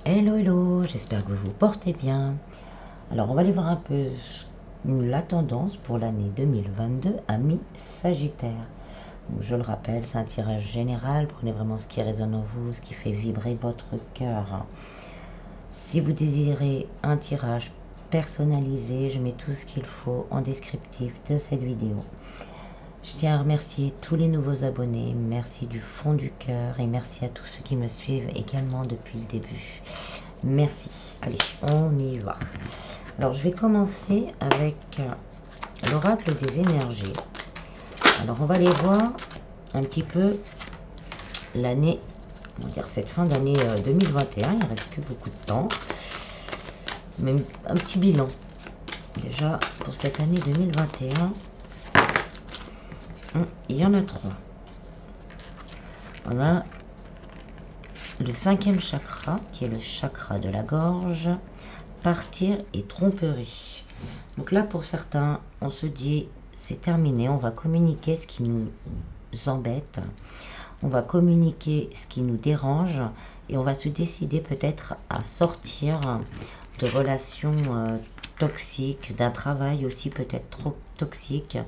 Hello, hello, j'espère que vous vous portez bien. Alors, on va aller voir un peu la tendance pour l'année 2022 à mi-Sagittaire. Je le rappelle, c'est un tirage général. Prenez vraiment ce qui résonne en vous, ce qui fait vibrer votre cœur. Si vous désirez un tirage personnalisé, je mets tout ce qu'il faut en descriptif de cette vidéo. Je tiens à remercier tous les nouveaux abonnés, merci du fond du cœur et merci à tous ceux qui me suivent également depuis le début. Merci. Allez, on y va. Alors, je vais commencer avec l'oracle des énergies. Alors, on va aller voir un petit peu l'année, on va dire cette fin d'année 2021. Il ne reste plus beaucoup de temps. Même un petit bilan. Déjà, pour cette année 2021, il y en a trois. On a le cinquième chakra, qui est le chakra de la gorge, partir et tromperie. Donc là, pour certains, on se dit, c'est terminé, on va communiquer ce qui nous embête, on va communiquer ce qui nous dérange, et on va se décider peut-être à sortir de relations toxiques, d'un travail aussi peut-être trop toxique.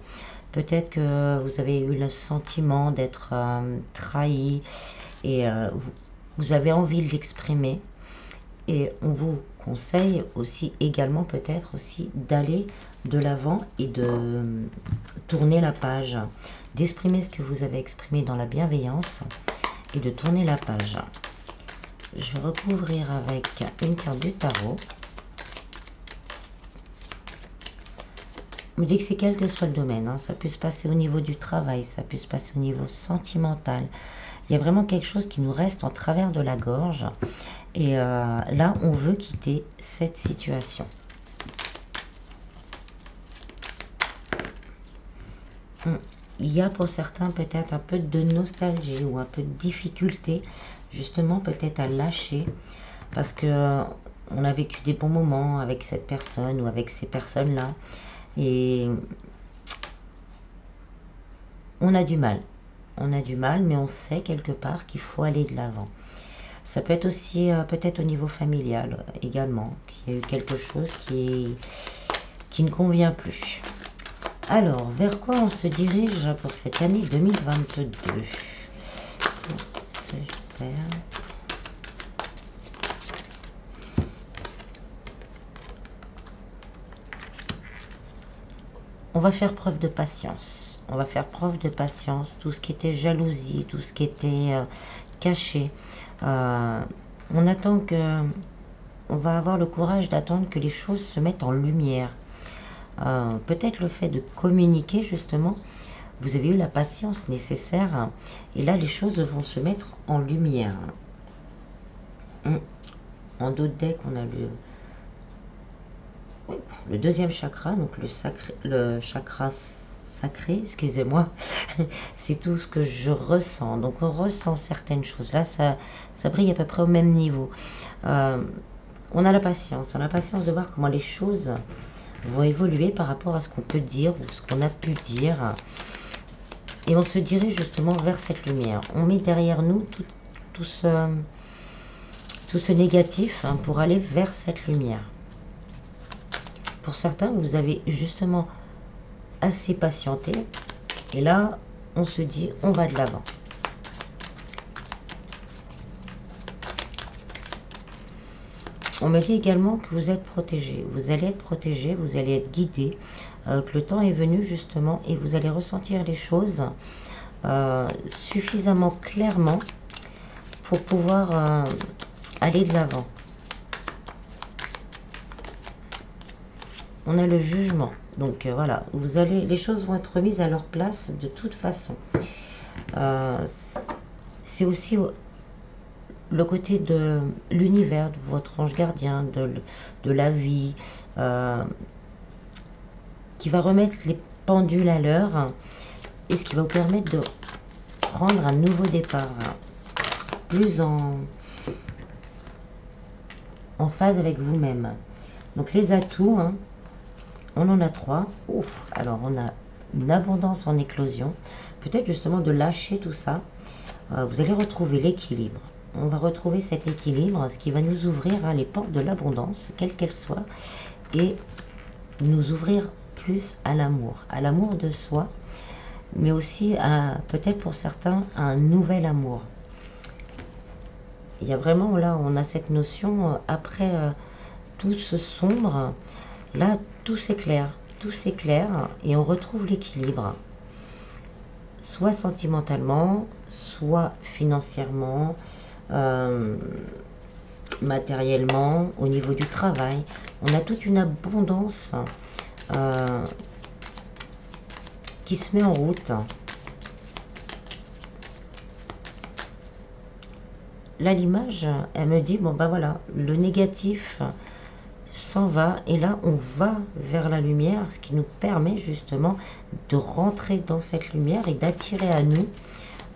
Peut-être que vous avez eu le sentiment d'être trahi et vous avez envie de l'exprimer. Et on vous conseille aussi également peut-être aussi d'aller de l'avant et de tourner la page, d'exprimer ce que vous avez exprimé dans la bienveillance et de tourner la page. Je vais recouvrir avec une carte du tarot. On me dit que c'est quel que soit le domaine, hein. Ça peut se passer au niveau du travail, ça peut se passer au niveau sentimental. Il y a vraiment quelque chose qui nous reste en travers de la gorge. Et là, on veut quitter cette situation. Il y a pour certains peut-être un peu de nostalgie ou un peu de difficulté, justement peut-être à lâcher, parce que on a vécu des bons moments avec cette personne ou avec ces personnes-là. Et on a du mal. On a du mal, mais on sait quelque part qu'il faut aller de l'avant. Ça peut être aussi peut-être au niveau familial également, qu'il y a eu quelque chose qui ne convient plus. Alors, vers quoi on se dirige pour cette année 2022? Sagittaire. On va faire preuve de patience. On va faire preuve de patience. Tout ce qui était jalousie, tout ce qui était caché. On attend que... On va avoir le courage d'attendre que les choses se mettent en lumière. Peut-être le fait de communiquer, justement, vous avez eu la patience nécessaire. Et là, les choses vont se mettre en lumière. En dos de deck, on a le deuxième chakra, donc le chakra sacré, excusez-moi. C'est tout ce que je ressens. Donc, on ressent certaines choses. Là, ça brille à peu près au même niveau. On a la patience. On a la patience de voir comment les choses vont évoluer par rapport à ce qu'on peut dire ou ce qu'on a pu dire. Et on se dirige justement vers cette lumière. On met derrière nous tout ce négatif pour aller vers cette lumière. Pour certains, vous avez justement assez patienté. Et là, on se dit, on va de l'avant. On me dit également que vous êtes protégé. Vous allez être protégé, vous allez être guidé. Que le temps est venu justement et vous allez ressentir les choses suffisamment clairement pour pouvoir aller de l'avant. On a le jugement. Donc voilà, les choses vont être remises à leur place de toute façon. C'est aussi le côté de l'univers, de votre ange gardien, de la vie, qui va remettre les pendules à l'heure et ce qui va vous permettre de prendre un nouveau départ, plus en phase avec vous-même. Donc les atouts, on en a trois. Ouf, alors on a une abondance en éclosion. Peut-être justement de lâcher tout ça. Vous allez retrouver l'équilibre. on va retrouver cet équilibre, ce qui va nous ouvrir les portes de l'abondance, quelle qu'elle soit, et nous ouvrir plus à l'amour de soi, mais aussi peut-être pour certains à un nouvel amour. Il y a vraiment là, on a cette notion, après tout ce sombre, là tout s'éclaire et on retrouve l'équilibre, soit sentimentalement, soit financièrement, matériellement, au niveau du travail. On a toute une abondance qui se met en route. Là, l'image, elle me dit, bon ben voilà, le négatif s'en va, et là, on va vers la lumière, ce qui nous permet justement de rentrer dans cette lumière et d'attirer à nous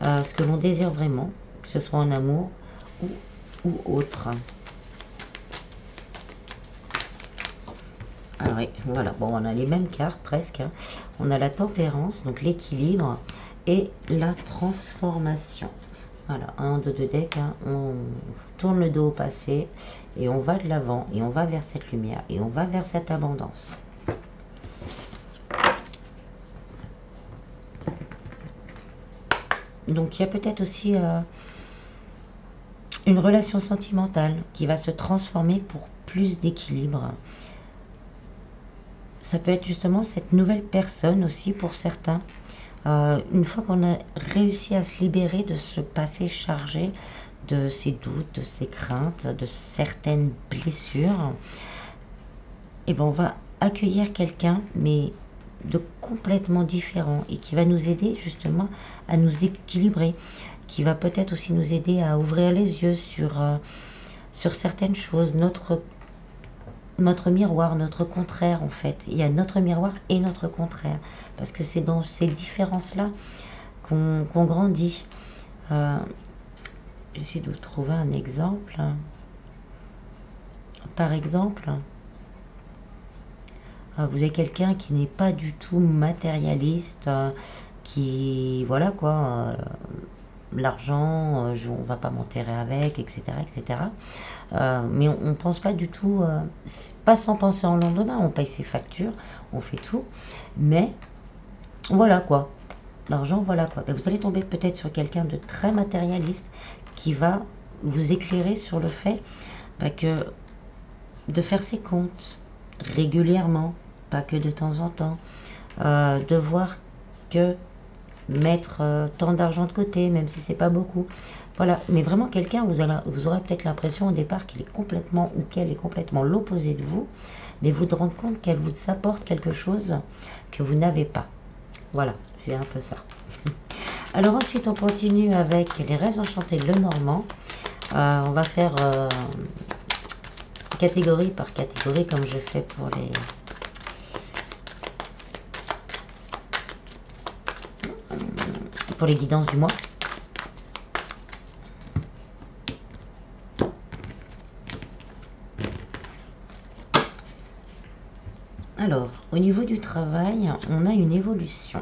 ce que l'on désire vraiment, que ce soit en amour ou autre. Alors, oui, voilà, bon, on a les mêmes cartes presque, hein. On a la tempérance, donc l'équilibre, et la transformation. Voilà, un de deux decks, hein, on tourne le dos au passé et on va de l'avant et on va vers cette lumière et on va vers cette abondance. Donc il y a peut-être aussi une relation sentimentale qui va se transformer pour plus d'équilibre. Ça peut être justement cette nouvelle personne aussi pour certains. Une fois qu'on a réussi à se libérer de ce passé chargé, de ses doutes, de ses craintes, de certaines blessures, et ben on va accueillir quelqu'un, mais de complètement différent, et qui va nous aider justement à nous équilibrer, qui va peut-être aussi nous aider à ouvrir les yeux sur certaines choses, notre miroir, notre contraire en fait. Il y a notre miroir et notre contraire, parce que c'est dans ces différences-là qu'on grandit. J'essaie de vous trouver un exemple. Par exemple, vous avez quelqu'un qui n'est pas du tout matérialiste, qui, voilà quoi, l'argent, on va pas m'enterrer avec, etc. etc. Mais on ne pense pas du tout, pas sans penser en lendemain, on paye ses factures, on fait tout, mais voilà quoi, l'argent, voilà quoi. Ben, vous allez tomber peut-être sur quelqu'un de très matérialiste qui va vous éclairer sur le fait que de faire ses comptes régulièrement, pas que de temps en temps, de voir que mettre tant d'argent de côté, même si c'est pas beaucoup. Voilà, mais vraiment quelqu'un, vous aurez peut-être l'impression au départ qu'il est complètement ou qu'elle est complètement l'opposé de vous, mais vous vous rendez compte qu'elle vous apporte quelque chose que vous n'avez pas. Voilà, c'est un peu ça. Alors ensuite, on continue avec les rêves enchantés, le normand. On va faire catégorie par catégorie, comme je fais pour les guidances du mois. Alors, au niveau du travail, on a une évolution.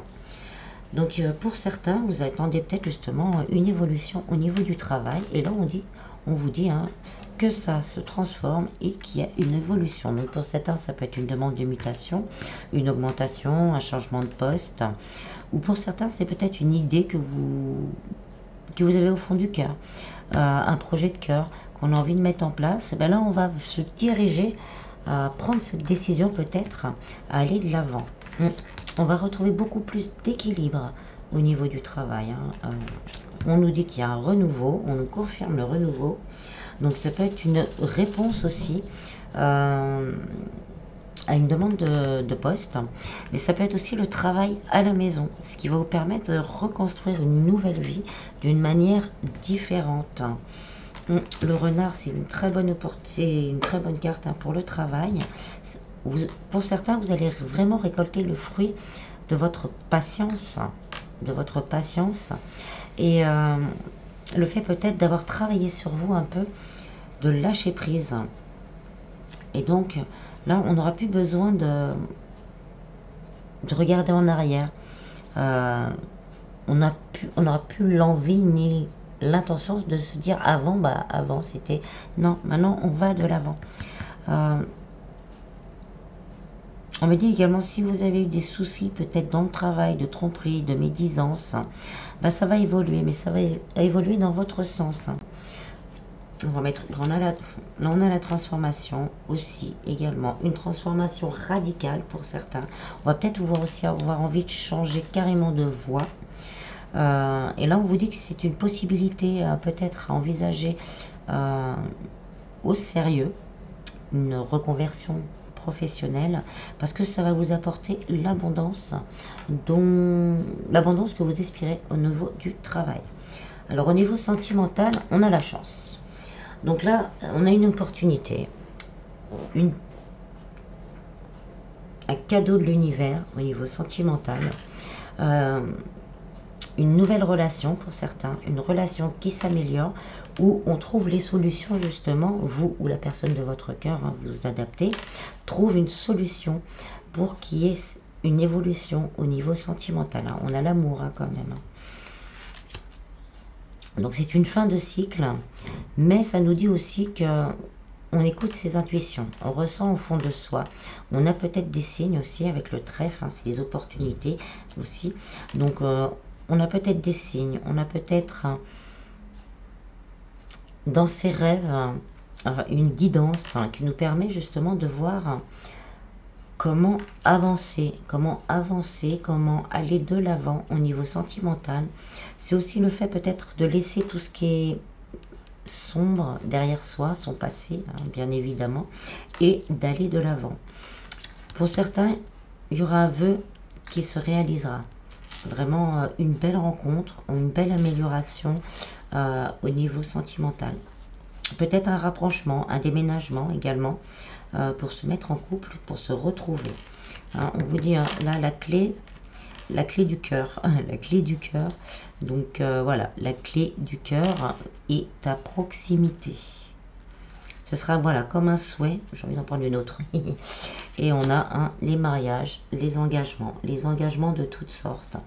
Donc, pour certains, vous attendez peut-être justement une évolution au niveau du travail. Et là, on vous dit que ça se transforme et qu'il y a une évolution. Donc, pour certains, ça peut être une demande de mutation, une augmentation, un changement de poste. Ou pour certains, c'est peut-être une idée que vous avez au fond du cœur, un projet de cœur qu'on a envie de mettre en place. Et bien là, on va se diriger à prendre cette décision peut-être, à aller de l'avant. On va retrouver beaucoup plus d'équilibre au niveau du travail. On nous dit qu'il y a un renouveau, on nous confirme le renouveau. Donc ça peut être une réponse aussi à une demande de poste, mais ça peut être aussi le travail à la maison, ce qui va vous permettre de reconstruire une nouvelle vie d'une manière différente. Le renard, c'est une très bonne carte pour le travail. Pour certains, vous allez vraiment récolter le fruit de votre patience, et le fait peut-être d'avoir travaillé sur vous un peu, de lâcher prise. Et donc là, on n'aura plus besoin de regarder en arrière. On n'aura plus l'envie ni l'intention de se dire avant, bah avant c'était non, maintenant on va de l'avant. On me dit également, si vous avez eu des soucis peut-être dans le travail, de tromperie, de médisance, bah ça va évoluer, mais ça va évoluer dans votre sens. On va mettre, là on a la transformation aussi, également, une transformation radicale pour certains. On va peut-être aussi avoir envie de changer carrément de voie. Et là on vous dit que c'est une possibilité peut-être à envisager au sérieux, une reconversion professionnelle, parce que ça va vous apporter l'abondance que vous aspirez au niveau du travail. Alors au niveau sentimental, on a la chance. Donc là, on a une opportunité, un cadeau de l'univers au niveau sentimental, une nouvelle relation pour certains, une relation qui s'améliore, où on trouve les solutions justement, vous ou la personne de votre cœur, hein, vous vous adaptez, trouve une solution pour qu'il y ait une évolution au niveau sentimental. Hein. On a l'amour hein, quand même. Donc c'est une fin de cycle, mais ça nous dit aussi que on écoute ses intuitions, on ressent au fond de soi. On a peut-être des signes aussi avec le trèfle, hein, c'est les opportunités aussi. Donc on a peut-être des signes, on a peut-être dans ses rêves une guidance hein, qui nous permet justement de voir comment avancer, comment aller de l'avant au niveau sentimental. C'est aussi le fait peut-être de laisser tout ce qui est sombre derrière soi, son passé, hein, bien évidemment, et d'aller de l'avant. Pour certains, il y aura un vœu qui se réalisera. Vraiment une belle rencontre, une belle amélioration au niveau sentimental. Peut-être un rapprochement, un déménagement également, pour se mettre en couple, pour se retrouver. Hein, on vous dit hein, là la clé du cœur, la clé du cœur. Donc voilà, la clé du cœur est à proximité. Ce sera voilà comme un souhait. J'ai envie d'en prendre une autre. Et on a les mariages, les engagements de toutes sortes.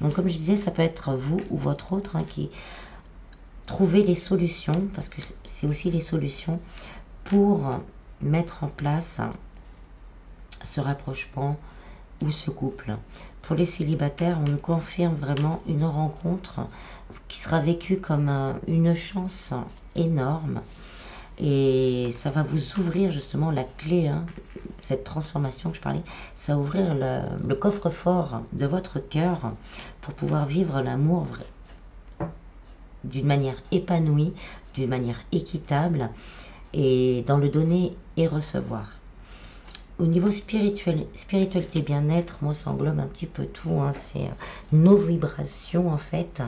Donc comme je disais, ça peut être vous ou votre autre hein, qui trouvez les solutions, parce que c'est aussi les solutions pour mettre en place ce rapprochement ou ce couple. Pour les célibataires, on nous confirme vraiment une rencontre qui sera vécue comme une chance énorme. Et ça va vous ouvrir justement la clé, hein, cette transformation que je parlais, ça va ouvrir le coffre-fort de votre cœur pour pouvoir vivre l'amour d'une manière épanouie, d'une manière équitable, et dans le donner et recevoir. Au niveau spiritualité bien-être, moi ça englobe un petit peu tout, hein, c'est nos vibrations en fait,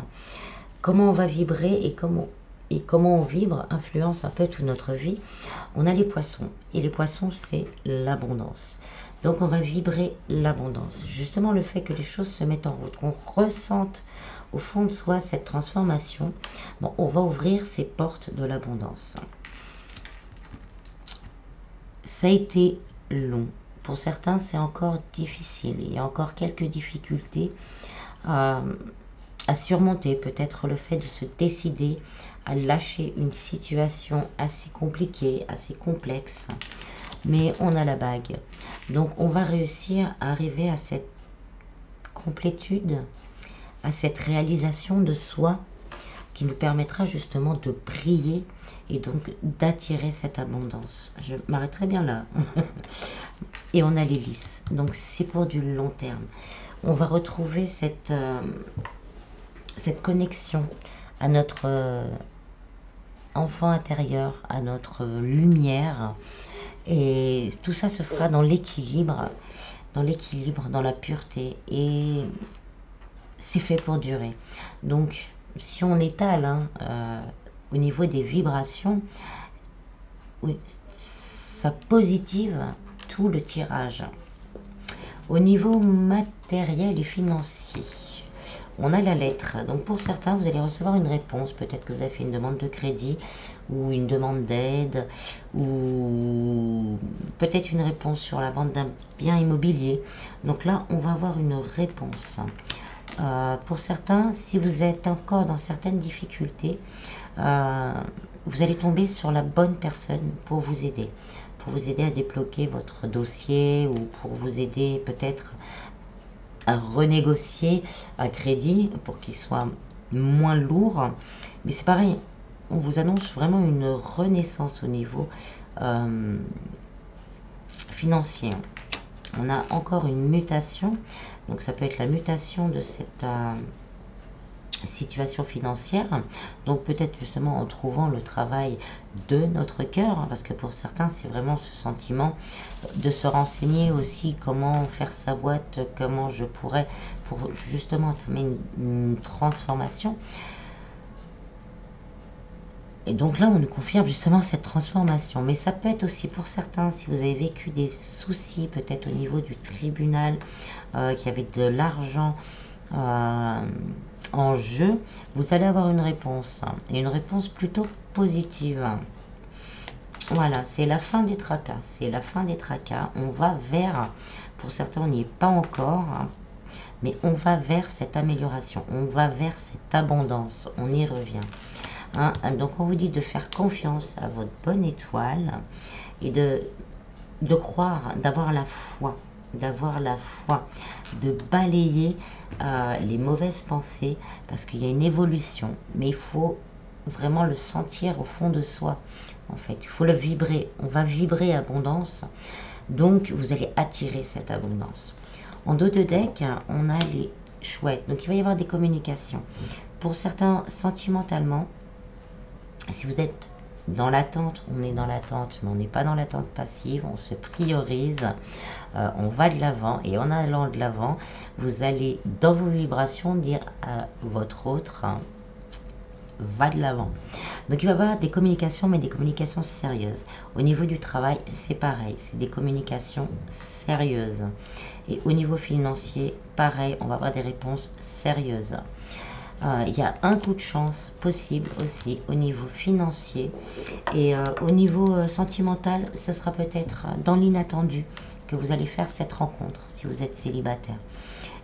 comment on va vibrer et comment on vibre influence un peu toute notre vie. On a les poissons, et les poissons c'est l'abondance. Donc on va vibrer l'abondance. Justement le fait que les choses se mettent en route, qu'on ressente au fond de soi cette transformation, bon, on va ouvrir ces portes de l'abondance. Ça a été long. Pour certains, c'est encore difficile. Il y a encore quelques difficultés à surmonter. Peut-être le fait de se décider à lâcher une situation assez compliquée, assez complexe. Mais on a la bague. Donc, on va réussir à arriver à cette complétude, à cette réalisation de soi qui nous permettra justement de briller et donc d'attirer cette abondance. Je m'arrêterai bien là. Et on a l'hélice. Donc c'est pour du long terme. On va retrouver cette connexion à notre enfant intérieur, à notre lumière. Et tout ça se fera dans l'équilibre, dans la pureté. Et c'est fait pour durer. Donc si on étale hein, au niveau des vibrations, ça positive tout le tirage. Au niveau matériel et financier, on a la lettre. Donc pour certains, vous allez recevoir une réponse. Peut-être que vous avez fait une demande de crédit ou une demande d'aide ou peut-être une réponse sur la vente d'un bien immobilier. Donc là, on va avoir une réponse. Pour certains, si vous êtes encore dans certaines difficultés, vous allez tomber sur la bonne personne pour vous aider. Pour vous aider à débloquer votre dossier ou pour vous aider peut-être à renégocier un crédit pour qu'il soit moins lourd. Mais c'est pareil, on vous annonce vraiment une renaissance au niveau financier. On a encore une mutation, donc ça peut être la mutation de cette situation financière, donc peut-être justement en trouvant le travail de notre cœur, hein, parce que pour certains c'est vraiment ce sentiment de se renseigner aussi comment faire sa boîte, comment je pourrais pour justement entamer une transformation. Et donc là, on nous confirme justement cette transformation. Mais ça peut être aussi pour certains, si vous avez vécu des soucis, peut-être au niveau du tribunal, qu'il y avait de l'argent en jeu, vous allez avoir une réponse. Et une réponse plutôt positive. Voilà, c'est la fin des tracas. C'est la fin des tracas. On va vers, pour certains, on n'y est pas encore, hein, mais on va vers cette amélioration. On va vers cette abondance. On y revient. Hein, donc on vous dit de faire confiance à votre bonne étoile et de croire, d'avoir la foi, de balayer les mauvaises pensées parce qu'il y a une évolution, mais il faut vraiment le sentir au fond de soi. En fait, il faut le vibrer. On va vibrer abondance, donc vous allez attirer cette abondance. En dos de deck, on a les chouettes, donc il va y avoir des communications. Pour certains, sentimentalement, si vous êtes dans l'attente, on est dans l'attente, mais on n'est pas dans l'attente passive, on se priorise, on va de l'avant, et en allant de l'avant, vous allez dans vos vibrations dire à votre autre, hein, va de l'avant. Donc il va y avoir des communications, mais des communications sérieuses. Au niveau du travail, c'est pareil, c'est des communications sérieuses. Et au niveau financier, pareil, on va avoir des réponses sérieuses. Il y a un coup de chance possible aussi au niveau financier et au niveau sentimental, ce sera peut-être dans l'inattendu que vous allez faire cette rencontre si vous êtes célibataire.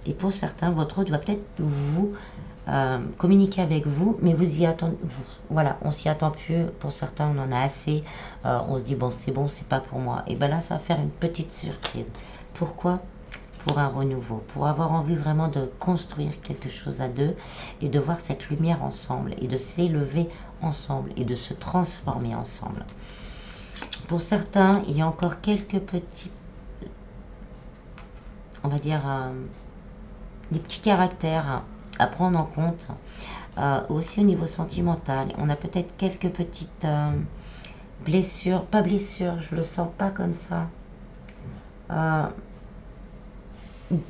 Et pour certains, votre hôte va peut-être vous communiquer avec vous, mais vous y attendez. Voilà, on s'y attend plus. Pour certains, on en a assez. On se dit bon, c'est pas pour moi. Et bien là, ça va faire une petite surprise. Pourquoi ? Pour un renouveau, pour avoir envie vraiment de construire quelque chose à deux et de voir cette lumière ensemble et de s'élever ensemble et de se transformer ensemble. Pour certains, il y a encore quelques petits, on va dire, des petits caractères à prendre en compte. Aussi au niveau sentimental, on a peut-être quelques petites blessures, pas blessures, je le sens pas comme ça.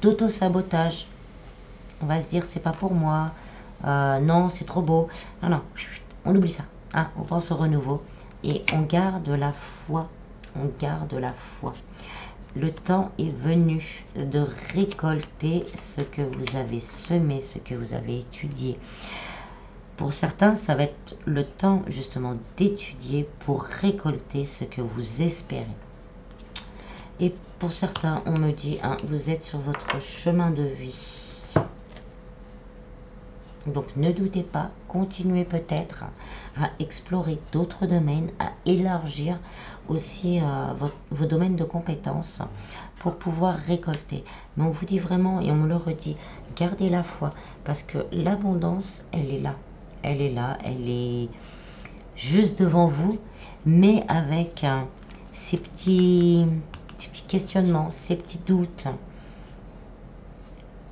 D'auto-sabotage. On va se dire c'est pas pour moi, non c'est trop beau. Non, non, on oublie ça. Hein, on pense au renouveau et on garde la foi. On garde la foi. Le temps est venu de récolter ce que vous avez semé, ce que vous avez étudié. Pour certains, ça va être le temps justement d'étudier pour récolter ce que vous espérez. Et pour certains, on me dit, hein, vous êtes sur votre chemin de vie. Donc ne doutez pas, continuez peut-être à explorer d'autres domaines, à élargir aussi vos domaines de compétences pour pouvoir récolter. Mais on vous dit vraiment, et on me le redit, gardez la foi, parce que l'abondance, elle est là. Elle est là, elle est juste devant vous, mais avec ces petits questionnements, ces petits doutes,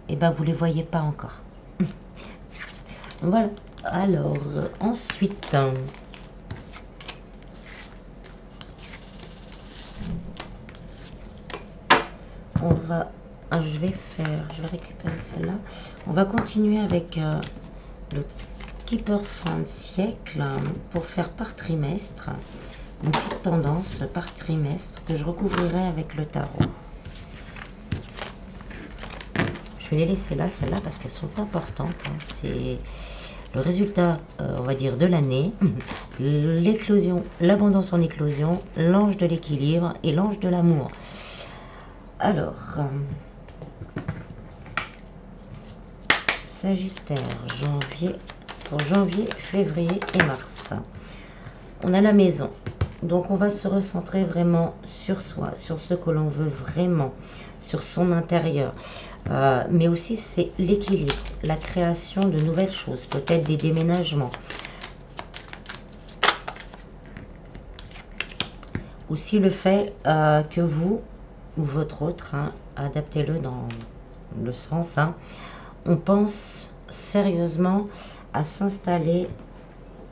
et ben vous les voyez pas encore. Voilà. Alors ensuite, on va, je vais récupérer celle-là. On va continuer avec le Keeper fin de siècle pour faire par trimestre. Une petite tendance par trimestre que je recouvrirai avec le tarot. Je vais les laisser là, celles-là, parce qu'elles sont importantes. Hein. C'est le résultat, on va dire, de l'année. L'éclosion, l'abondance en éclosion, l'ange de l'équilibre et l'ange de l'amour. Alors, Sagittaire, pour janvier, février et mars. On a la maison. Donc on va se recentrer vraiment sur soi, sur ce que l'on veut vraiment, sur son intérieur. Mais aussi c'est l'équilibre, la création de nouvelles choses, peut-être des déménagements. Aussi le fait que vous, ou votre autre, hein, adaptez-le dans le sens, hein, on pense sérieusement à s'installer,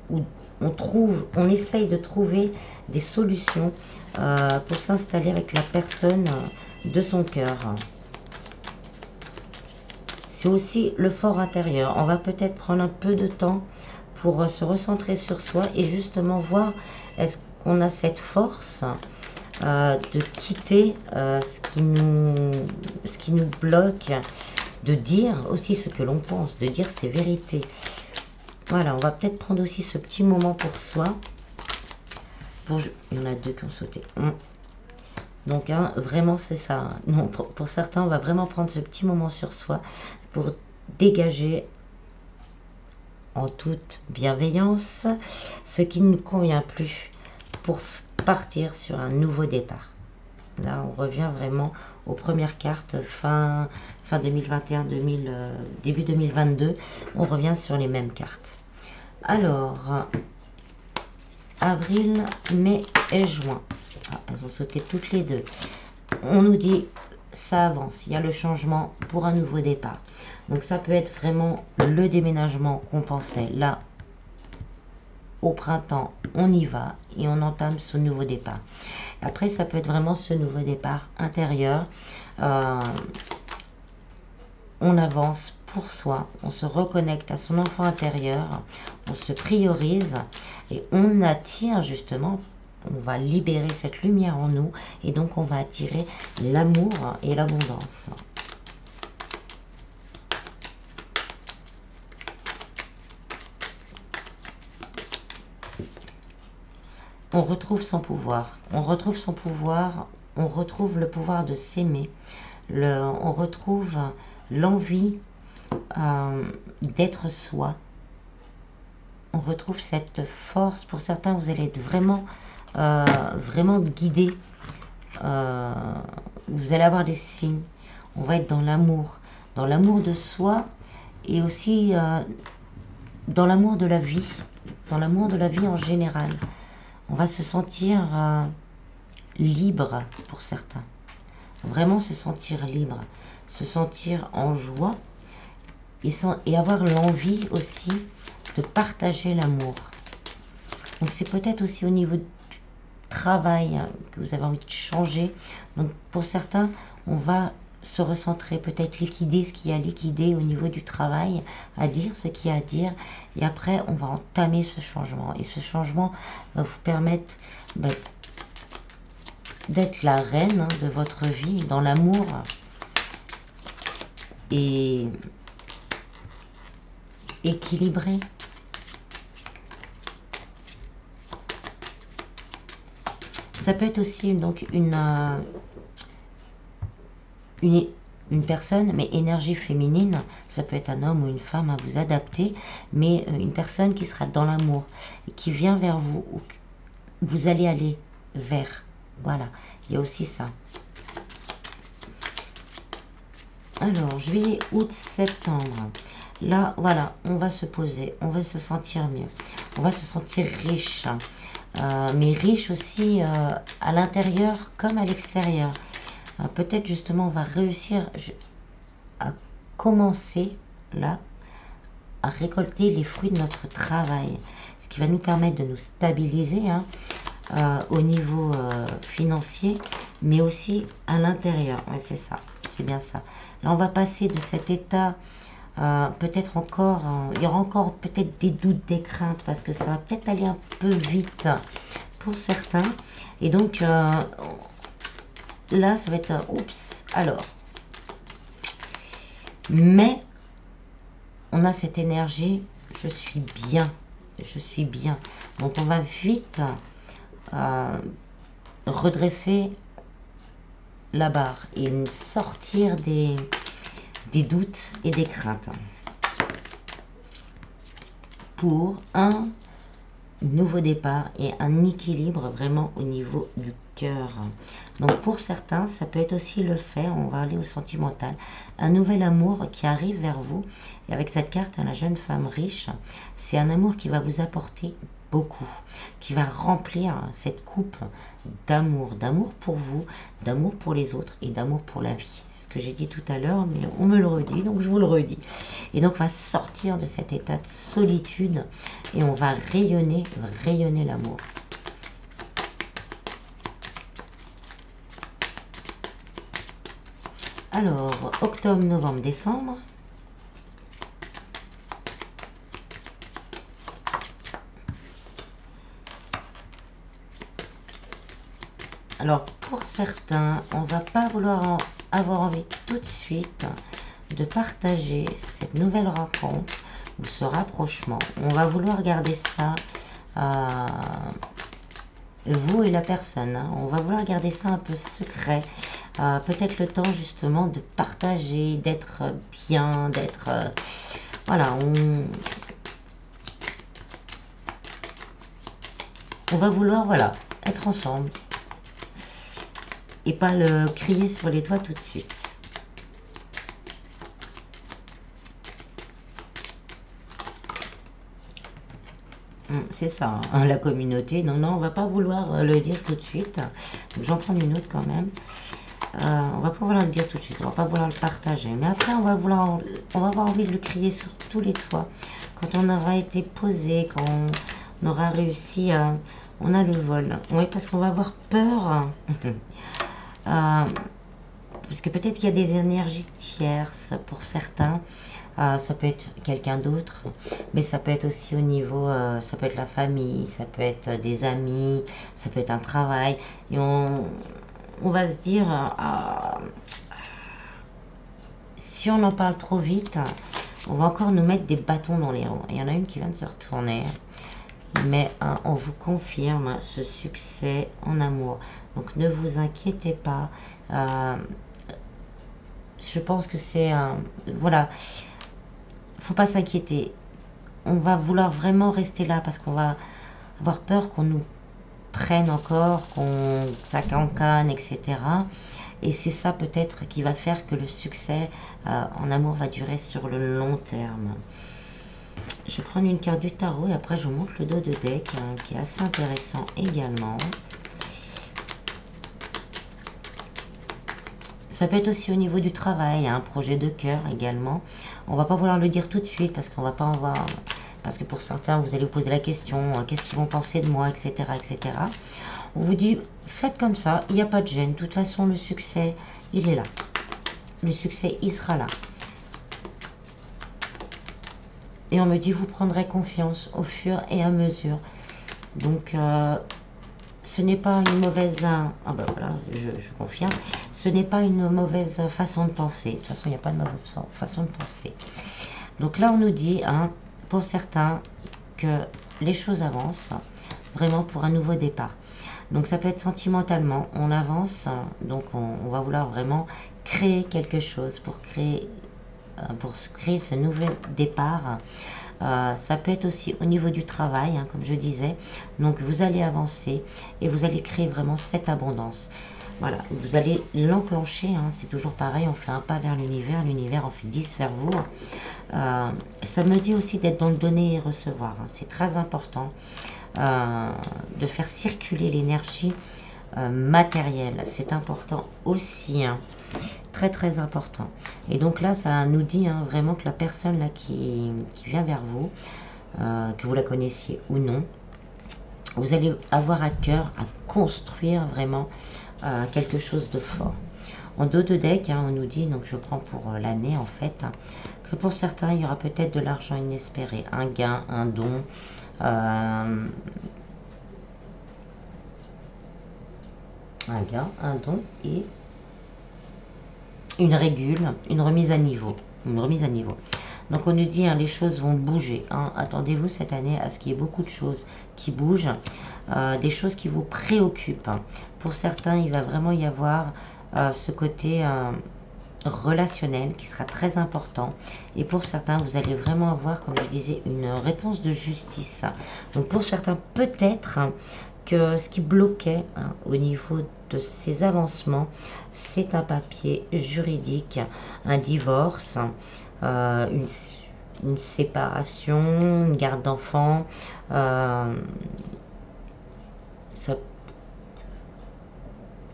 ou on essaye de trouver des solutions pour s'installer avec la personne de son cœur. C'est aussi le fort intérieur. On va peut-être prendre un peu de temps pour se recentrer sur soi et justement voir est-ce qu'on a cette force de quitter ce qui nous bloque, de dire aussi ce que l'on pense, de dire ses vérités. Voilà, on va peut-être prendre aussi ce petit moment pour soi. Il y en a deux qui ont sauté. Donc, hein, vraiment, c'est ça. Hein. Non, pour certains, on va vraiment prendre ce petit moment sur soi pour dégager en toute bienveillance ce qui ne nous convient plus pour partir sur un nouveau départ. Là, on revient vraiment aux premières cartes fin 2021, début 2022. On revient sur les mêmes cartes. Alors, avril, mai et juin. Ah, elles ont sauté toutes les deux. On nous dit, ça avance, il y a le changement pour un nouveau départ. Donc ça peut être vraiment le déménagement qu'on pensait. Là, au printemps, on y va et on entame ce nouveau départ. Après, ça peut être vraiment ce nouveau départ intérieur. On avance pour soi, on se reconnecte à son enfant intérieur, on se priorise et on attire justement, on va libérer cette lumière en nous et donc on va attirer l'amour et l'abondance. On retrouve son pouvoir, on retrouve son pouvoir, on retrouve le pouvoir de s'aimer, on retrouve l'envie d'être soi. On retrouve cette force. Pour certains, vous allez être vraiment, vraiment guidé. Vous allez avoir des signes. On va être dans l'amour de soi et aussi dans l'amour de la vie, en général. On va se sentir libre pour certains. Vraiment se sentir libre, se sentir en joie et avoir l'envie aussi de partager l'amour. Donc c'est peut-être aussi au niveau du travail que vous avez envie de changer. Donc pour certains, on va se recentrer, peut-être liquider ce qu'il y a à liquider au niveau du travail, à dire ce qu'il y a à dire. Et après, on va entamer ce changement. Et ce changement va vous permettre d'être la reine de votre vie, dans l'amour et équilibré. Ça peut être aussi donc une personne, mais énergie féminine, ça peut être un homme ou une femme, à vous adapter, mais une personne qui sera dans l'amour, et qui vient vers vous, ou vous allez aller vers. Voilà, il y a aussi ça. Alors, juillet, août, septembre. Là, voilà, on va se poser, on va se sentir mieux. On va se sentir riche, mais riche aussi à l'intérieur comme à l'extérieur. Peut-être justement, on va réussir à commencer, là, à récolter les fruits de notre travail. Ce qui va nous permettre de nous stabiliser, hein, au niveau financier, mais aussi à l'intérieur. Ouais, c'est ça, c'est bien ça. Là, on va passer de cet état, peut-être encore, il y aura encore peut-être des doutes, des craintes, parce que ça va peut-être aller un peu vite pour certains. Et donc, là, ça va être un oups, alors. Mais, on a cette énergie, je suis bien, je suis bien. Donc, on va vite redresser la barre et sortir des doutes et des craintes. pour un nouveau départ et un équilibre vraiment au niveau du cœur. Donc pour certains, ça peut être aussi le fait, on va aller au sentimental, un nouvel amour qui arrive vers vous. Et avec cette carte, la jeune femme riche, c'est un amour qui va vous apporter beaucoup, qui va remplir cette coupe d'amour pour vous, d'amour pour les autres et d'amour pour la vie. C'est ce que j'ai dit tout à l'heure, mais on me le redit, donc je vous le redis. Et donc on va sortir de cet état de solitude et on va rayonner l'amour. Alors, octobre, novembre, décembre. Alors, pour certains, on va pas vouloir avoir envie tout de suite de partager cette nouvelle rencontre ou ce rapprochement. On va vouloir garder ça, vous et la personne, hein. On va vouloir garder ça un peu secret. Peut-être le temps justement de partager, d'être bien, d'être... voilà, on va vouloir, voilà, être ensemble. Et pas le crier sur les toits tout de suite. C'est ça, hein, la communauté. Non, non, on va pas vouloir le dire tout de suite. J'en prends une autre quand même. On va pas vouloir le dire tout de suite. On va pas vouloir le partager. Mais après, on va avoir envie de le crier sur tous les toits. Quand on aura été posé, quand on aura réussi à... On a le vol. Oui, parce qu'on va avoir peur. Parce que peut-être qu'il y a des énergies tierces pour certains. Ça peut être quelqu'un d'autre, mais ça peut être aussi au niveau, ça peut être la famille, ça peut être des amis, ça peut être un travail. Et on va se dire, si on en parle trop vite, on va encore nous mettre des bâtons dans les roues. Il y en a une qui vient de se retourner, mais on vous confirme ce succès en amour. Donc ne vous inquiétez pas. Je pense que c'est voilà. Faut pas s'inquiéter. On va vouloir vraiment rester là parce qu'on va avoir peur qu'on nous prenne encore, qu'on ça cancane, etc. Et c'est ça peut-être qui va faire que le succès en amour va durer sur le long terme. Je vais prendre une carte du tarot et après je vous montre le dos de deck qui est assez intéressant également. Ça peut être aussi au niveau du travail, un projet de cœur également. On va pas vouloir le dire tout de suite parce qu'on va pas en voir... Parce que pour certains, vous allez vous poser la question, qu'est-ce qu'ils vont penser de moi, etc., etc. On vous dit, faites comme ça, il n'y a pas de gêne. De toute façon, le succès, il est là. Le succès, il sera là. Et on me dit, vous prendrez confiance au fur et à mesure. Donc... ce n'est pas une mauvaise... Ah ben voilà, je confirme. Ce n'est pas une mauvaise façon de penser. De toute façon, il n'y a pas de mauvaise façon de penser. Donc là, on nous dit, hein, pour certains, que les choses avancent vraiment pour un nouveau départ. Donc ça peut être sentimentalement, on avance, donc on va vouloir vraiment créer quelque chose pour créer ce nouvel départ. Ça peut être aussi au niveau du travail, hein, comme je disais. Donc vous allez avancer et vous allez créer vraiment cette abondance. Voilà, vous allez l'enclencher, hein, c'est toujours pareil, on fait un pas vers l'univers en fait 10 vers vous. Ça me dit aussi d'être dans le donner et recevoir, hein, c'est très important de faire circuler l'énergie matérielle, c'est important aussi, hein, très très important. Et donc là, ça nous dit hein, vraiment que la personne là qui vient vers vous, que vous la connaissiez ou non, vous allez avoir à cœur à construire vraiment quelque chose de fort. En dos de deck, hein, on nous dit, donc je prends pour l'année en fait, hein, que pour certains, il y aura peut-être de l'argent inespéré, un gain, un don, un don et une régule, une remise à niveau. Donc on nous dit, hein, les choses vont bouger. Hein. Attendez-vous cette année à ce qu'il y ait beaucoup de choses qui bougent, des choses qui vous préoccupent. Hein. Pour certains, il va vraiment y avoir ce côté relationnel qui sera très important. Et pour certains, vous allez vraiment avoir, comme je disais, une réponse de justice. Donc pour certains, peut-être que ce qui bloquait au niveau de ces avancements, c'est un papier juridique, un divorce, une séparation, une garde d'enfants,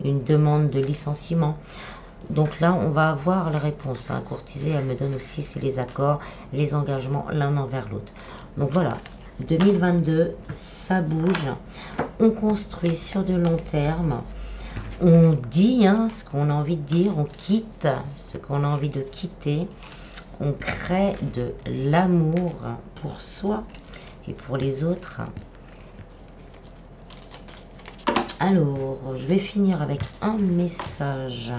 une demande de licenciement. Donc là, on va avoir la réponse. Courtisée, elle me donne aussi, c'est les accords, les engagements l'un envers l'autre. Donc voilà, 2022, ça bouge. On construit sur de long terme. On dit ce qu'on a envie de dire, on quitte ce qu'on a envie de quitter. On crée de l'amour pour soi et pour les autres. Alors, je vais finir avec un message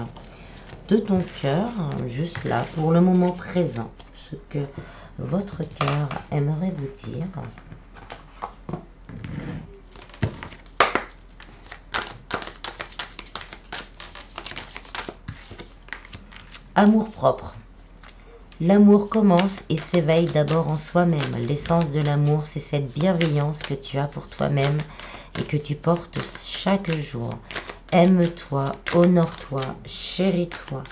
de ton cœur, juste là, pour le moment présent, ce que votre cœur aimerait vous dire. Amour propre. L'amour commence et s'éveille d'abord en soi-même. L'essence de l'amour, c'est cette bienveillance que tu as pour toi-même et que tu portes chaque jour. Aime-toi, honore-toi, chéris-toi.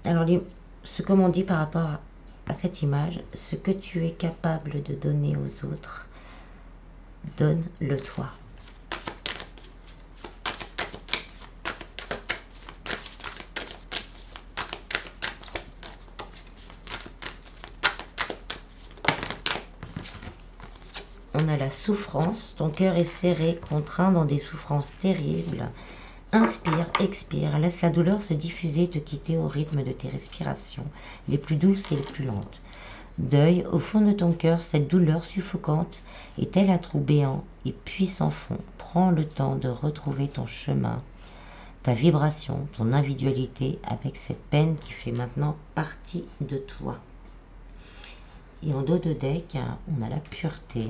Alors, ce que l'on dit par rapport à cette image, ce que tu es capable de donner aux autres, donne-le toi. On a la souffrance, ton cœur est serré, contraint dans des souffrances terribles. Inspire, expire, laisse la douleur se diffuser et te quitter au rythme de tes respirations, les plus douces et les plus lentes. Deuil, au fond de ton cœur, cette douleur suffocante est tel un trou béant et puissant fond. Prends le temps de retrouver ton chemin, ta vibration, ton individualité avec cette peine qui fait maintenant partie de toi. Et en dos de deck, on a la pureté.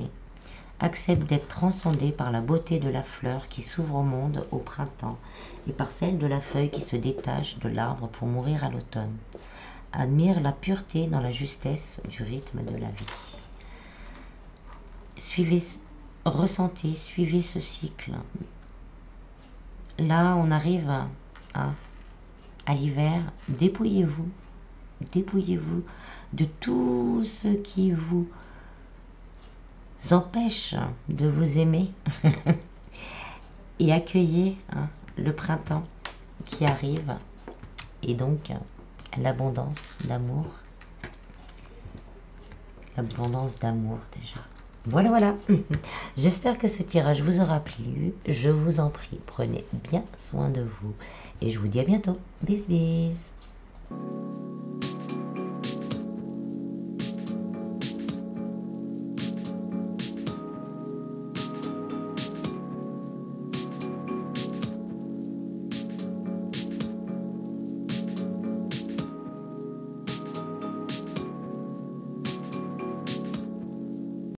Accepte d'être transcendé par la beauté de la fleur qui s'ouvre au monde au printemps et par celle de la feuille qui se détache de l'arbre pour mourir à l'automne. Admire la pureté dans la justesse du rythme de la vie. Ressentez, suivez ce cycle. Là, on arrive à l'hiver. Dépouillez-vous de tout ce qui vous empêche de vous aimer et accueillez le printemps qui arrive et donc l'abondance d'amour déjà. Voilà. J'espère que ce tirage vous aura plu. Je vous en prie, prenez bien soin de vous et je vous dis à bientôt. Bis bis.